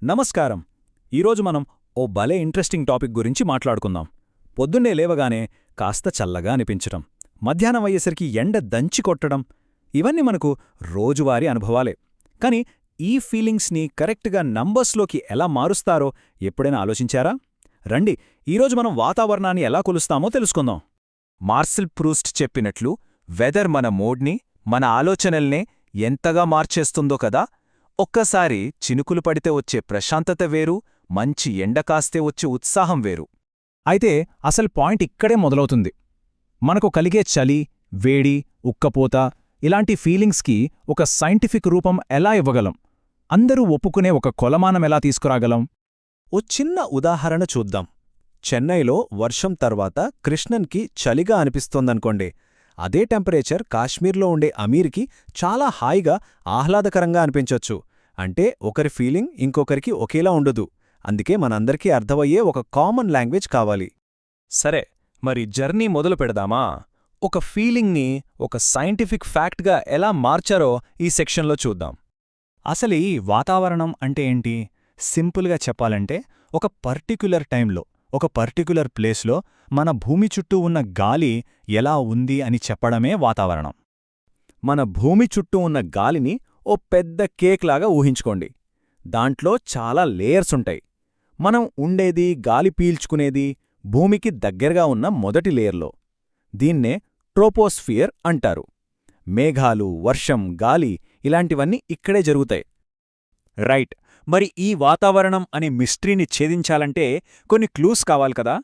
నమస్కారం. ఈరోజు మనం ఓ భలే ఇంట్రెస్టింగ్ టాపిక్ గురించి మాట్లాడుకుందాం. పొద్దున్నే లేవగానే కాస్త చల్లగా అనిపించటం, మధ్యాహ్నం అయ్యేసరికి ఎండ దంచి కొట్టడం, ఇవన్నీ మనకు రోజువారీ అనుభవాలే. కాని ఈ ఫీలింగ్స్ని కరెక్ట్గా నంబర్స్లోకి ఎలా మారుస్తారో ఎప్పుడైనా ఆలోచించారా? రండి, ఈరోజు మనం వాతావరణాన్ని ఎలా కొలుస్తామో తెలుసుకుందాం. మార్సెల్ ప్రూస్ట్ చెప్పినట్లు వెదర్ మన మూడ్ని, మన ఆలోచనల్నే ఎంతగా మార్చేస్తుందో కదా. ఒక్కసారి చినుకులు పడితే వచ్చే ప్రశాంతత వేరు, మంచి ఎండ కాస్తే వచ్చే ఉత్సాహం వేరు. అయితే అసలు పాయింట్ ఇక్కడే మొదలవుతుంది. మనకు కలిగే చలి, వేడి, ఉక్కపోత ఇలాంటి ఫీలింగ్స్కి ఒక సైంటిఫిక్ రూపం ఎలా ఇవ్వగలం? అందరూ ఒప్పుకునే ఒక కొలమానమెలా తీసుకురాగలం? ఓ చిన్న ఉదాహరణ చూద్దాం. చెన్నైలో వర్షం తర్వాత కృష్ణన్కి చలిగా అనిపిస్తోందనుకోండి. అదే టెంపరేచర్ కాశ్మీర్లో ఉండే అమీర్కి చాలా హాయిగా, ఆహ్లాదకరంగా అనిపించొచ్చు. అంటే ఒకరి ఫీలింగ్ ఇంకొకరికి ఒకేలా ఉండదు. అందుకే మనందరికీ అర్థమయ్యే ఒక కామన్ లాంగ్వేజ్ కావాలి. సరే, మరి జర్నీ మొదలు పెడదామా? ఒక ఫీలింగ్ని ఒక సైంటిఫిక్ ఫ్యాక్ట్గా ఎలా మార్చారో ఈ సెక్షన్లో చూద్దాం. అసలు ఈ వాతావరణం అంటే ఏంటి? సింపుల్గా చెప్పాలంటే ఒక పర్టిక్యులర్ టైంలో, ఒక పర్టిక్యులర్ ప్లేస్లో మన భూమి చుట్టూ ఉన్న గాలి ఎలా ఉంది అని చెప్పడమే వాతావరణం. మన భూమి చుట్టూ ఉన్న గాలిని ఓ పెద్ద కేక్లాగా ఊహించుకోండి. దాంట్లో చాలా లేయర్స్ ఉంటాయి. మనం ఉండేది, గాలి పీల్చుకునేది భూమికి దగ్గరగా ఉన్న మొదటి లేయర్లో. దీన్నే ట్రోపోస్ఫియర్ అంటారు. మేఘాలు, వర్షం, గాలి ఇలాంటివన్నీ ఇక్కడే జరుగుతాయి. రైట్. మరి ఈ వాతావరణం అనే మిస్టరీని ఛేదించాలంటే కొన్ని క్లూస్ కావాలి కదా.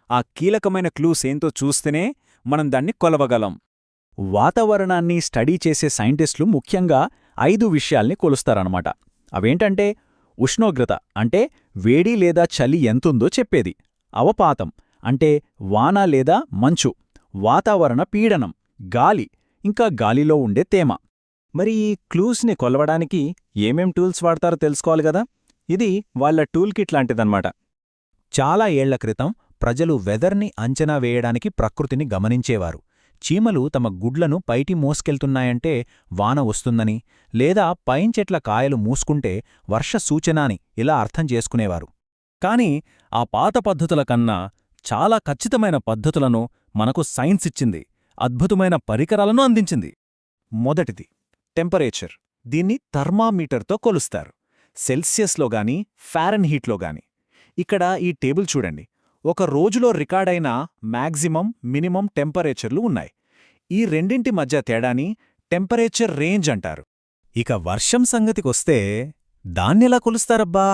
ఆ కీలకమైన క్లూస్ ఏంతో చూస్తేనే మనం దాన్ని కొలవగలం. వాతావరణాన్ని స్టడీ చేసే సైంటిస్టులు ముఖ్యంగా 5 విషయాల్ని కొలుస్తారన్నమాట. అవేంటంటే ఉష్ణోగ్రత అంటే వేడి లేదా చలి ఎంతుందో చెప్పేది, అవపాతం అంటే వాన లేదా మంచు, వాతావరణ పీడనం గాలి, ఇంకా గాలిలో ఉండే తేమ. మరి ఈ క్లూస్ని కొలవడానికి ఏమేం టూల్స్ వాడతారో తెలుసుకోవాలి కదా. ఇది వాళ్ళ టూల్ కిట్ లాంటిదన్నమాట. చాలా ఏళ్ల క్రితం ప్రజలు వెదర్ని అంచనా వేయడానికి ప్రకృతిని గమనించేవారు. చీమలు తమ గుడ్లను పైకి మోసుకెళ్తున్నాయంటే వాన వస్తుందని, లేదా పైంచెట్ల కాయలు మూసుకుంటే వర్ష సూచనాని ఇలా అర్థం చేసుకునేవారు. కాని ఆ పాత పద్ధతుల కన్నా చాలా ఖచ్చితమైన పద్ధతులను మనకు సైన్స్ ఇచ్చింది, అద్భుతమైన పరికరాలను అందించింది. మొదటిది టెంపరేచర్. దీన్ని థర్మామీటర్తో కొలుస్తారు. సెల్సియస్లో గాని, ఫారెన్హీట్లో గాని. ఇక్కడ ఈ టేబుల్ చూడండి. ఒక రోజులో రికార్డైన మ్యాక్సిమం, మినిమం టెంపరేచర్లు ఉన్నాయి. ఈ రెండింటి మధ్య తేడాని టెంపరేచర్ రేంజ్ అంటారు. ఇక వర్షం సంగతికొస్తే దాన్నెలా కొలుస్తారబ్బా?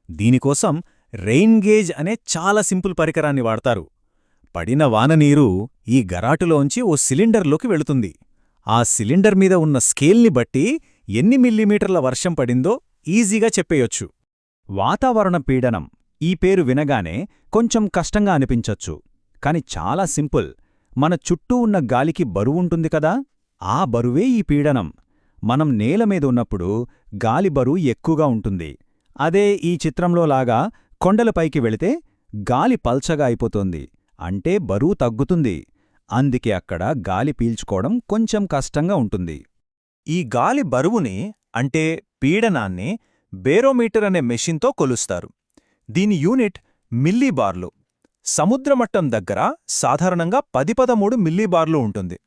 దీనికోసం రెయిన్ గేజ్ అనే చాలా సింపుల్ పరికరాన్ని వాడతారు. పడిన వాననీరు ఈ గరాటులోంచి ఓ సిలిండర్లోకి వెళుతుంది. ఆ సిలిండర్ మీద ఉన్న స్కేల్ని బట్టి ఎన్ని మిల్లీమీటర్ల వర్షం పడిందో ఈజీగా చెప్పేయొచ్చు. వాతావరణ పీడనం ఈ పేరు వినగానే కొంచెం కష్టంగా అనిపించొచ్చు, కాని చాలా సింపుల్. మన చుట్టూ ఉన్న గాలికి బరువుంటుంది కదా, ఆ బరువే ఈ పీడనం. మనం నేలమీద ఉన్నప్పుడు గాలి బరువు ఎక్కువగా ఉంటుంది. అదే ఈ చిత్రంలోలాగా కొండలపైకి వెళితే గాలి పల్చగా అయిపోతుంది, అంటే బరువు తగ్గుతుంది. అందుకే అక్కడ గాలి పీల్చుకోవడం కొంచెం కష్టంగా ఉంటుంది. ఈ గాలి బరువుని అంటే పీడనాన్ని బేరోమీటర్ అనే మెషిన్తో కొలుస్తారు. దీని యూనిట్ మిల్లీబార్లు. సముద్రమట్టం దగ్గర సాధారణంగా 10-13 మిల్లీబార్లు ఉంటుంది.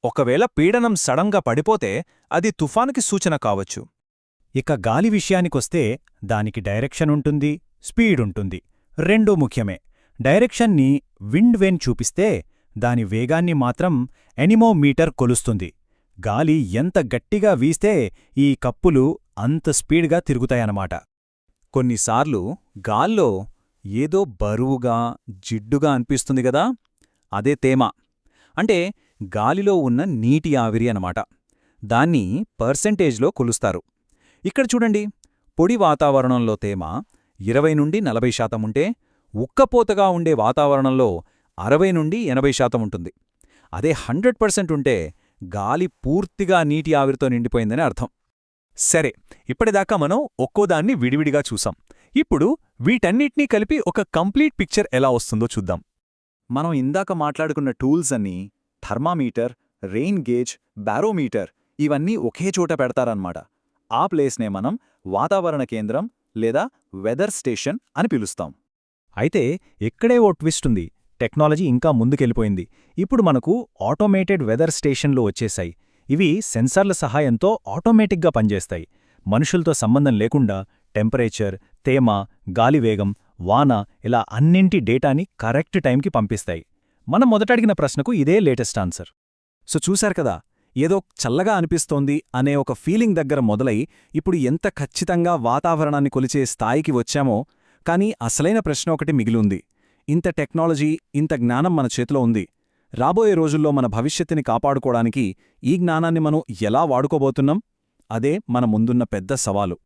ఒకవేళ పీడనం సడన్గా పడిపోతే అది తుఫానుకి సూచన కావచ్చు. ఇక గాలి విషయానికొస్తే దానికి డైరెక్షన్ ఉంటుంది, స్పీడ్ ఉంటుంది. రెండూ ముఖ్యమే. డైరెక్షన్ని విండ్ వేన్ చూపిస్తే దాని వేగాన్ని మాత్రం ఎనిమోమీటర్ కొలుస్తుంది. గాలి ఎంత గట్టిగా వీస్తే ఈ కప్పులు అంత స్పీడ్గా తిరుగుతాయన్నమాట. కొన్నిసార్లు గాల్లో ఏదో బరువుగా, జిడ్డుగా అనిపిస్తుంది గదా, అదే తేమ. అంటే గాలిలో ఉన్న నీటి ఆవిరి అన్నమాట. దాన్ని పర్సెంటేజ్లో కొలుస్తారు. ఇక్కడ చూడండి, పొడి వాతావరణంలో తేమ 20-40% ఉంటే, ఉక్కపోతగా ఉండే వాతావరణంలో 60-80% ఉంటుంది. అదే 100% ఉంటే గాలి పూర్తిగా నీటి ఆవిరితో నిండిపోయిందని అర్థం. సరే, ఇప్పటిదాకా మనం ఒక్కోదాన్ని విడివిడిగా చూసాం. ఇప్పుడు వీటన్నిటినీ కలిపి ఒక కంప్లీట్ పిక్చర్ ఎలా వస్తుందో చూద్దాం. మనం ఇందాక మాట్లాడుకున్న టూల్స్ అన్నీ థర్మామీటర్, రెయిన్ గేజ్, బారోమీటర్ ఇవన్నీ ఒకే చోట పెడతారన్నమాట. ఆ ప్లేస్నే మనం వాతావరణ కేంద్రం, లేదా వెదర్ స్టేషన్ అని పిలుస్తాం. అయితే ఇక్కడే ఓ ట్విస్ట్ ఉంది. టెక్నాలజీ ఇంకా ముందుకెళ్ళిపోయింది. ఇప్పుడు మనకు ఆటోమేటెడ్ వెదర్ స్టేషన్లు వచ్చేశాయి. ఇవి సెన్సార్ల సహాయంతో ఆటోమేటిక్గా పనిచేస్తాయి. మనుషులతో సంబంధం లేకుండా టెంపరేచర్, తేమ, గాలివేగం, వాన ఇలా అన్నింటి డేటాని కరెక్ట్ టైంకి పంపిస్తాయి. మనం మొదటడిగిన ప్రశ్నకు ఇదే లేటెస్ట్ ఆన్సర్. సో చూశారు కదా, ఏదో చల్లగా అనిపిస్తోంది అనే ఒక ఫీలింగ్ దగ్గర మొదలై ఇప్పుడు ఎంత ఖచ్చితంగా వాతావరణాన్ని కొలిచే స్థాయికి వచ్చామో. కానీ అసలైన ప్రశ్న ఒకటి మిగిలుంది. ఇంత టెక్నాలజీ, ఇంత జ్ఞానం మన చేతిలో ఉంది. రాబోయే రోజుల్లో మన భవిష్యత్తుని కాపాడుకోవడానికి ఈ జ్ఞానాన్ని మనం ఎలా వాడుకోబోతున్నాం? అదే మన ముందున్న పెద్ద సవాలు.